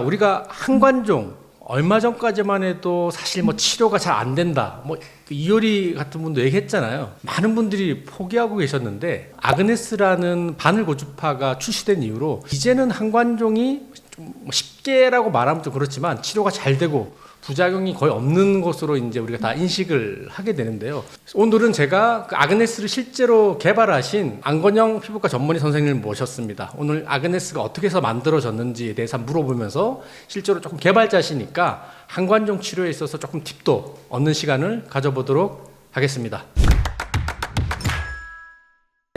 우리가 한관종 얼마 전까지만 해도 사실 뭐 치료가 잘 안 된다. 뭐 이효리 같은 분도 얘기했잖아요. 많은 분들이 포기하고 계셨는데 아그네스라는 바늘 고주파가 출시된 이후로 이제는 한관종이 좀 쉽게라고 말하면 좀 그렇지만 치료가 잘 되고 부작용이 거의 없는 것으로 이제 우리가 다 인식을 하게 되는데요. 오늘은 제가 그 아그네스를 실제로 개발하신 안건영 피부과 전문의 선생님을 모셨습니다. 오늘 아그네스가 어떻게 해서 만들어졌는지에 대해서 물어보면서 실제로 조금 개발자시니까 한관종 치료에 있어서 조금 팁도 얻는 시간을 가져보도록 하겠습니다.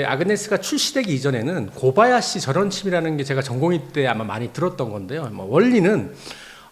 아그네스가 출시되기 이전에는 고바야시 절연침이라는 게 제가 전공의 때 아마 많이 들었던 건데요. 원리는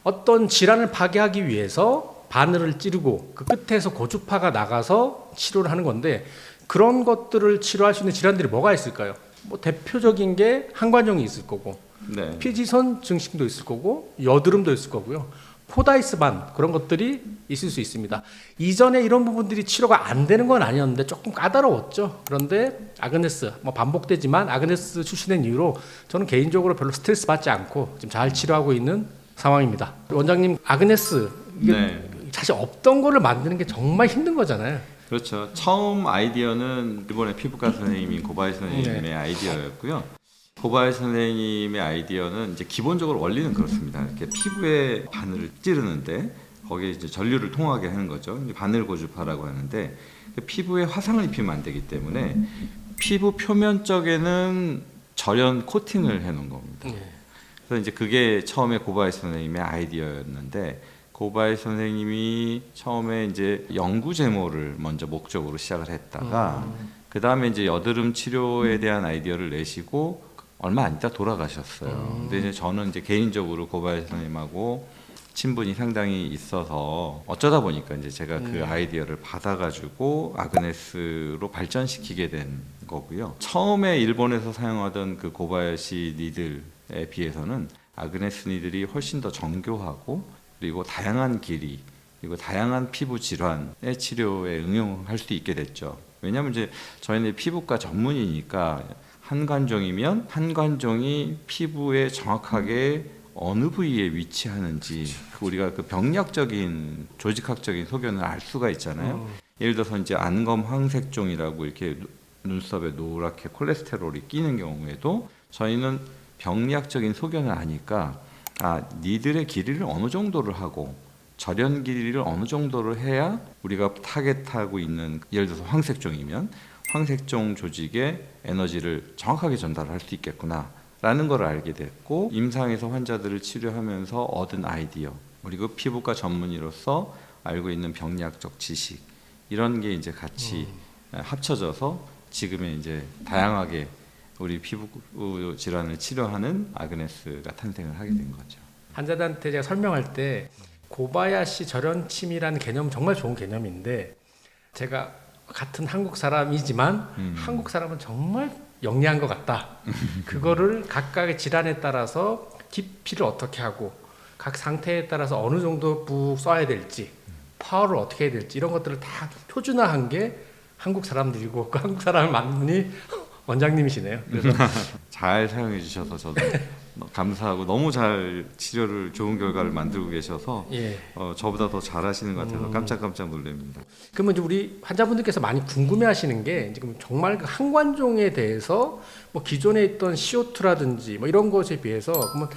어떤 질환을 파괴하기 위해서 바늘을 찌르고 그 끝에서 고주파가 나가서 치료를 하는 건데, 그런 것들을 치료할 수 있는 질환들이 뭐가 있을까요? 뭐 대표적인 게 한관종이 있을 거고, 네. 피지선 증식도 있을 거고, 여드름도 있을 거고요. 포다이스반 그런 것들이 있을 수 있습니다. 이전에 이런 부분들이 치료가 안 되는 건 아니었는데 조금 까다로웠죠. 그런데 아그네스, 뭐 반복되지만 아그네스 출시된 이후로 저는 개인적으로 별로 스트레스 받지 않고 지금 잘 치료하고 있는 상황입니다. 원장님, 아그네스 이게 네. 사실 없던 거를 만드는 게 정말 힘든 거잖아요. 그렇죠. 처음 아이디어는 일본의 피부과 선생님인 고바야시 선생님의 네. 아이디어였고요. 고바야시 선생님의 아이디어는 이제 기본적으로 원리는 그렇습니다. 이렇게 피부에 바늘을 찌르는데 거기에 이제 전류를 통하게 하는 거죠. 이제 바늘 고주파라고 하는데 피부에 화상을 입히면 안 되기 때문에 피부 표면 쪽에는 절연 코팅을 해놓은 겁니다. 네. 그래서 이제 그게 처음에 고바야시 선생님의 아이디어였는데, 고바야시 선생님이 처음에 이제 연구 제모를 먼저 목적으로 시작을 했다가 그 다음에 이제 여드름 치료에 대한 아이디어를 내시고 얼마 안 있다 돌아가셨어요. 근데 이제 저는 이제 개인적으로 고바야시 선생님하고 친분이 상당히 있어서 어쩌다 보니까 이제 제가 그 아이디어를 받아가지고 아그네스로 발전시키게 된 거고요. 처음에 일본에서 사용하던 그 고바야시 니들에 비해서는 아그네스 니들이 훨씬 더 정교하고, 그리고 다양한 길이, 그리고 다양한 피부 질환의 치료에 응용할 수 있게 됐죠. 왜냐하면 이제 저희는 피부과 전문이니까 한관종이면 한관종이 피부에 정확하게 어느 부위에 위치하는지 우리가 그 병리학적인 조직학적인 소견을 알 수가 있잖아요. 예를 들어서 이제 안검 황색종이라고 이렇게 눈썹에 노랗게 콜레스테롤이 끼는 경우에도 저희는 병리학적인 소견을 아니까 니들의 길이를 어느 정도를 하고 절연 길이를 어느 정도를 해야 우리가 타겟하고 있는, 예를 들어서 황색종이면 황색종 조직에 에너지를 정확하게 전달할 수 있겠구나 라는 걸 알게 됐고, 임상에서 환자들을 치료하면서 얻은 아이디어, 그리고 피부과 전문의로서 알고 있는 병리학적 지식, 이런 게 이제 같이 합쳐져서 지금의 이제 다양하게 우리 피부 질환을 치료하는 아그네스가 탄생을 하게 된 거죠. 환자들한테 제가 설명할 때 고바야시 절연침이라는 개념 정말 좋은 개념인데, 제가 같은 한국 사람이지만 한국 사람은 정말 영리한 것 같다. 그거를 각각의 질환에 따라서 깊이를 어떻게 하고 각 상태에 따라서 어느 정도 푹 써야 될지, 파워를 어떻게 해야 될지, 이런 것들을 다 표준화한 게 한국 사람들이고, 그 한국 사람을 만든 분이 원장님이시네요. 그래서 잘 사용해 주셔서 저도 감사하고, 너무 잘 치료를 좋은 결과를 만들고 계셔서 예. 저보다 더 잘하시는 것 같아서 깜짝깜짝 놀랍니다. 그러면 이제 우리 환자분들께서 많이 궁금해하시는 게, 지금 정말 그 한관종에 대해서 뭐 기존에 있던 CO2라든지 뭐 이런 것에 비해서 그러면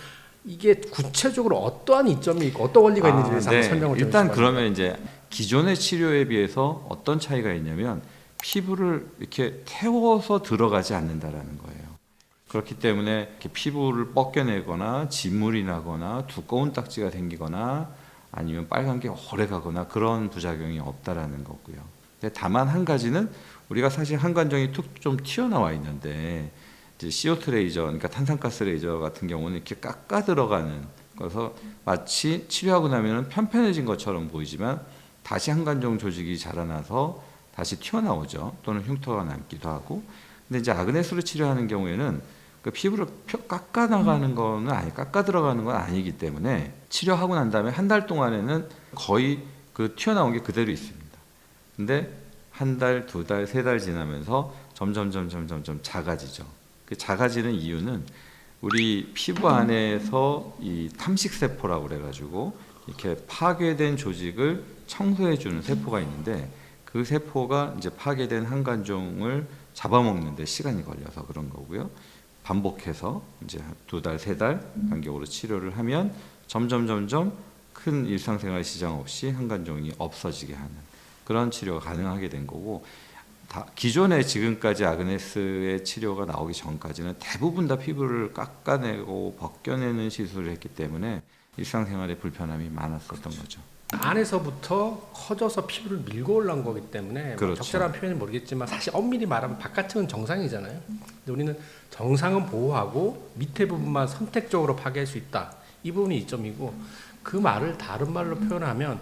이게 구체적으로 어떠한 이점이 있고 어떤 원리가 있는지에 대해서 한번 설명을 좀 일단 해주시면. 그러면 이제 기존의 치료에 비해서 어떤 차이가 있냐면 피부를 이렇게 태워서 들어가지 않는다라는 거예요. 그렇기 때문에 이렇게 피부를 뻗겨내거나 진물이 나거나 두꺼운 딱지가 생기거나 아니면 빨간 게 오래 가거나 그런 부작용이 없다라는 거고요. 근데 다만 한 가지는, 우리가 사실 한관종이 툭 좀 튀어나와 있는데 이제 CO2 레이저, 그러니까 탄산가스 레이저 같은 경우는 이렇게 깎아 들어가는, 그래서 마치 치료하고 나면은 편편해진 것처럼 보이지만 다시 한관종 조직이 자라나서 다시 튀어나오죠. 또는 흉터가 남기도 하고. 근데 이제 아그네스로 치료하는 경우에는 그 피부를 깎아 나가는 거는 깎아 들어가는 건 아니기 때문에 치료하고 난 다음에 한 달 동안에는 거의 그 튀어나온 게 그대로 있습니다. 근데 한 달, 두 달, 세 달 지나면서 점점 작아지죠. 그 작아지는 이유는 우리 피부 안에서 이 탐식세포라고 그래가지고 이렇게 파괴된 조직을 청소해주는 세포가 있는데 그 세포가 이제 파괴된 한관종을 잡아먹는데 시간이 걸려서 그런 거고요. 반복해서 이제 2달, 3달 간격으로 치료를 하면 점점 큰 일상생활 지장 없이 한관종이 없어지게 하는 그런 치료가 가능하게 된 거고, 기존에 지금까지 아그네스의 치료가 나오기 전까지는 대부분 다 피부를 깎아내고 벗겨내는 시술을 했기 때문에 일상생활에 불편함이 많았었던 거죠. 안에서부터 커져서 피부를 밀고 올라온 거기 때문에 뭐 그렇죠. 적절한 표현이 모르겠지만 사실 엄밀히 말하면 바깥은 정상이잖아요. 근데 우리는 정상은 보호하고 밑에 부분만 선택적으로 파괴할 수 있다. 이 부분이 이점이고, 그 말을 다른 말로 표현하면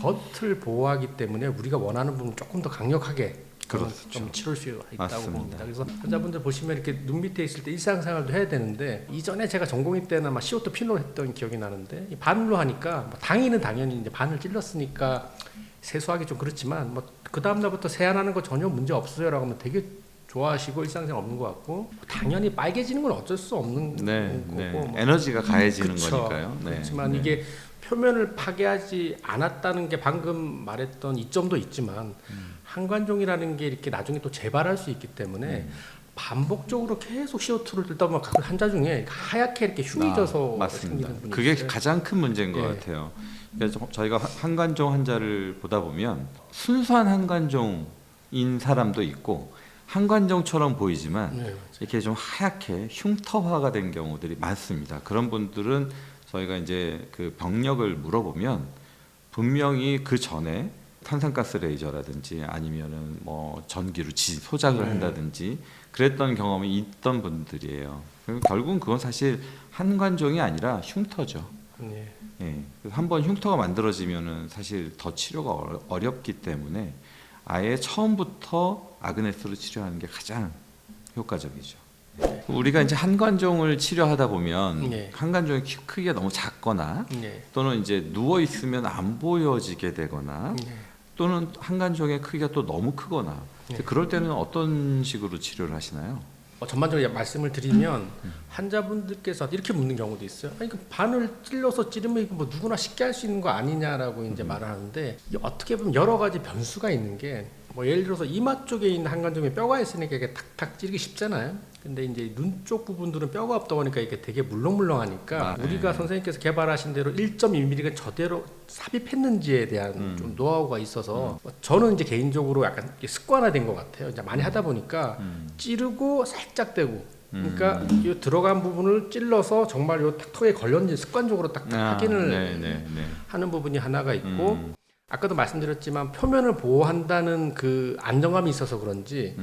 겉을 보호하기 때문에 우리가 원하는 부분 조금 더 강력하게 그렇죠. 좀 치료할 수 있다고 맞습니다. 봅니다. 그래서 환자분들 보시면 이렇게 눈 밑에 있을 때 일상생활도 해야 되는데, 이전에 제가 전공의 때는 막 CO2 필로 했던 기억이 나는데, 이 바늘로 하니까 뭐 당연히 이제 바늘 찔렀으니까 세수하기 좀 그렇지만 뭐 그 다음 날부터 세안하는 거 전혀 문제 없어요라고 하면 되게 좋아하시고 일상생활 없는 것 같고, 당연히 빨개지는 건 어쩔 수 없는 거고 뭐 에너지가 가해지는 그쵸. 거니까요. 그렇지만 이게 표면을 파괴하지 않았다는 게 방금 말했던 이점도 있지만 한관종이라는 게 이렇게 나중에 또 재발할 수 있기 때문에 반복적으로 계속 CO2를 들다 보면 가끔 환자 중에 하얗게 이렇게 흉해져서 맞습니다. 생기는 분이 그게 있어요. 가장 큰 문제인 것 예. 같아요. 그래서 저희가 한관종 환자를 보다 보면 순수한 한관종인 사람도 있고 한관종처럼 보이지만 네, 이렇게 좀 하얗게 흉터화가 된 경우들이 많습니다. 그런 분들은 저희가 이제 그 병력을 물어보면 분명히 그 전에 탄산가스 레이저라든지 아니면은 뭐 전기로 소작을 한다든지 그랬던 경험이 있던 분들이에요. 결국은 그건 사실 한관종이 아니라 흉터죠. 네. 예. 한번 흉터가 만들어지면은 사실 더 치료가 어렵기 때문에 아예 처음부터 아그네스로 치료하는 게 가장 효과적이죠. 우리가 이제 한관종을 치료하다 보면 네. 한관종의 크기가 너무 작거나 네. 또는 이제 누워 있으면 안 보여지게 되거나 네. 또는 한관종의 크기가 또 너무 크거나 네. 그럴 때는 어떤 식으로 치료를 하시나요? 전반적으로 말씀을 드리면 환자분들께서 이렇게 묻는 경우도 있어요. 아니 그 바늘 찔러서 찌르면 이거 뭐 누구나 쉽게 할 수 있는 거 아니냐라고 이제 말을 하는데, 이게 어떻게 보면 여러 가지 변수가 있는 게, 뭐 예를 들어서 이마 쪽에 있는 한관종에 뼈가 있으니까 이게 탁탁 찌르기 쉽잖아요. 근데 이제 눈 쪽 부분들은 뼈가 없다 보니까 이게 되게 물렁물렁하니까 우리가 선생님께서 개발하신 대로 1.1mm가 저대로 삽입했는지에 대한 좀 노하우가 있어서 저는 이제 개인적으로 약간 습관화된 것 같아요. 이제 많이 하다 보니까 찌르고 살짝 떼고, 그러니까 이 들어간 부분을 찔러서 정말 요 턱에 걸렸는지 습관적으로 딱 확인을 하는 부분이 하나가 있고, 아까도 말씀드렸지만 표면을 보호한다는 그 안정감이 있어서 그런지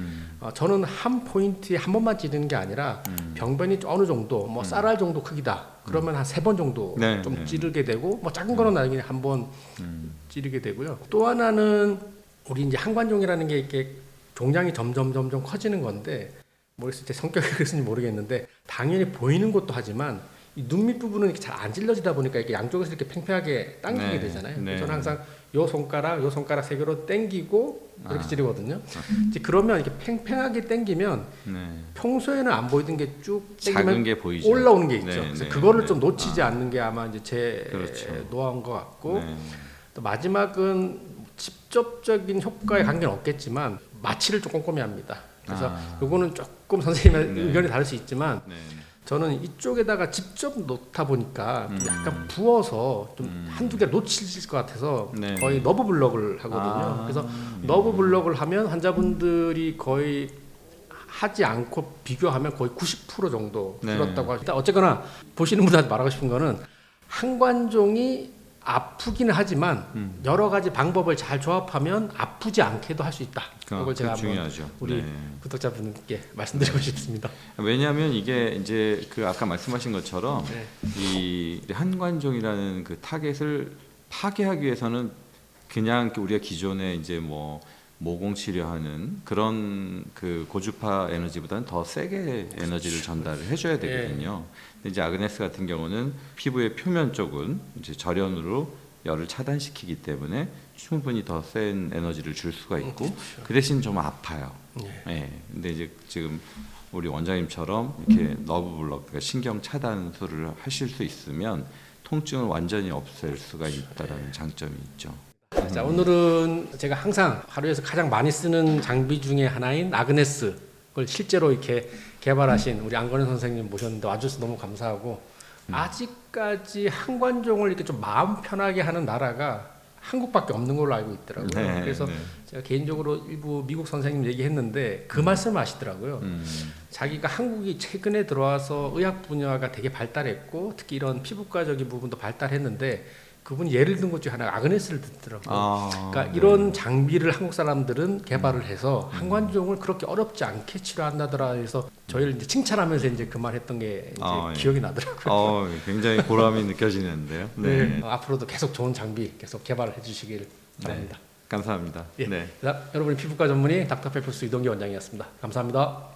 저는 한 포인트에 한 번만 찌르는 게 아니라 병변이 어느 정도 뭐 쌀알 정도 크기다 그러면 한 3번 정도 좀 찌르게 되고, 뭐 작은 거는 나중에 한 번 찌르게 되고요. 또 하나는 우리 이제 한관종이라는 게 이렇게 종양이 점점 커지는 건데, 모르겠어요. 제 성격이 그랬는지 모르겠는데 당연히 보이는 것도 하지만 이 눈 밑 부분은 이렇게 잘 안 찔러지다 보니까 이렇게 양쪽에서 이렇게 팽팽하게 당기게 되잖아요. 그래서 저는 항상 요 손가락 3개로 당기고 이렇게 찌르거든요. 이제 그러면 이렇게 팽팽하게 당기면 평소에는 안 보이던 게 쭉 작은 게 보이죠. 올라오는 게 있죠. 그래서 그거를 좀 놓치지 않는 게 아마 이제 제 노하우인 것 같고, 또 마지막은 직접적인 효과에 관계는 없겠지만 마취를 좀 꼼꼼히 합니다. 그래서 요거는 조금 선생님의 의견이 다를 수 있지만 저는 이쪽에다가 직접 놓다 보니까 좀 약간 부어서 좀 한두 개 놓칠 것 같아서 거의 너브 블럭을 하거든요. 그래서 너브 블럭을 하면 환자분들이 거의 하지 않고 비교하면 거의 90% 정도 줄었다고 하시다. 어쨌거나 보시는 분들한테 말하고 싶은 거는 한관종이 아프기는 하지만 여러 가지 방법을 잘 조합하면 아프지 않게도 할 수 있다. 그걸 제가 한번 우리 구독자분께 말씀드리고 싶습니다. 왜냐하면 이게 이제 그 아까 말씀하신 것처럼 이 한관종이라는 그 타겟을 파괴하기 위해서는 그냥 우리가 기존에 이제 뭐 모공 치료하는 그런 그 고주파 에너지보다는 더 세게 에너지를 전달을 해줘야 되거든요. 근데 이제 아그네스 같은 경우는 피부의 표면 쪽은 이제 절연으로 열을 차단시키기 때문에 충분히 더 센 에너지를 줄 수가 있고 그 대신 좀 아파요. 근데 이제 지금 우리 원장님처럼 이렇게 너브 블록, 그러니까 신경 차단술을 하실 수 있으면 통증을 완전히 없앨 수가 있다라는 장점이 있죠. 자, 오늘은 제가 항상 하루에서 가장 많이 쓰는 장비 중에 하나인 아그네스 그걸 실제로 이렇게 개발하신 우리 안건현 선생님 모셨는데 와주셔서 너무 감사하고 아직까지 항관종을 이렇게 좀 마음 편하게 하는 나라가 한국밖에 없는 걸로 알고 있더라고요. 네, 그래서 네. 제가 개인적으로 일부 미국 선생님 얘기했는데 그 말씀을 하시더라고요. 자기가 한국이 최근에 들어와서 의학 분야가 되게 발달했고 특히 이런 피부과적인 부분도 발달했는데 그분이 예를 든 것 중에 하나가 아그네스를 듣더라고요. 그러니까 네. 이런 장비를 한국 사람들은 개발을 해서 항관종을 그렇게 어렵지 않게 치료한다더라 해서 저희를 이제 칭찬하면서 이제 그 말했던 게 이제 예. 기억이 나더라고요. 굉장히 보람이 느껴지는데요. 네. 앞으로도 계속 좋은 장비 계속 개발해 주시길 바랍니다. 감사합니다. 예. 네. 자, 여러분의 피부과 전문의 닥터페프스 이동기 원장이었습니다. 감사합니다.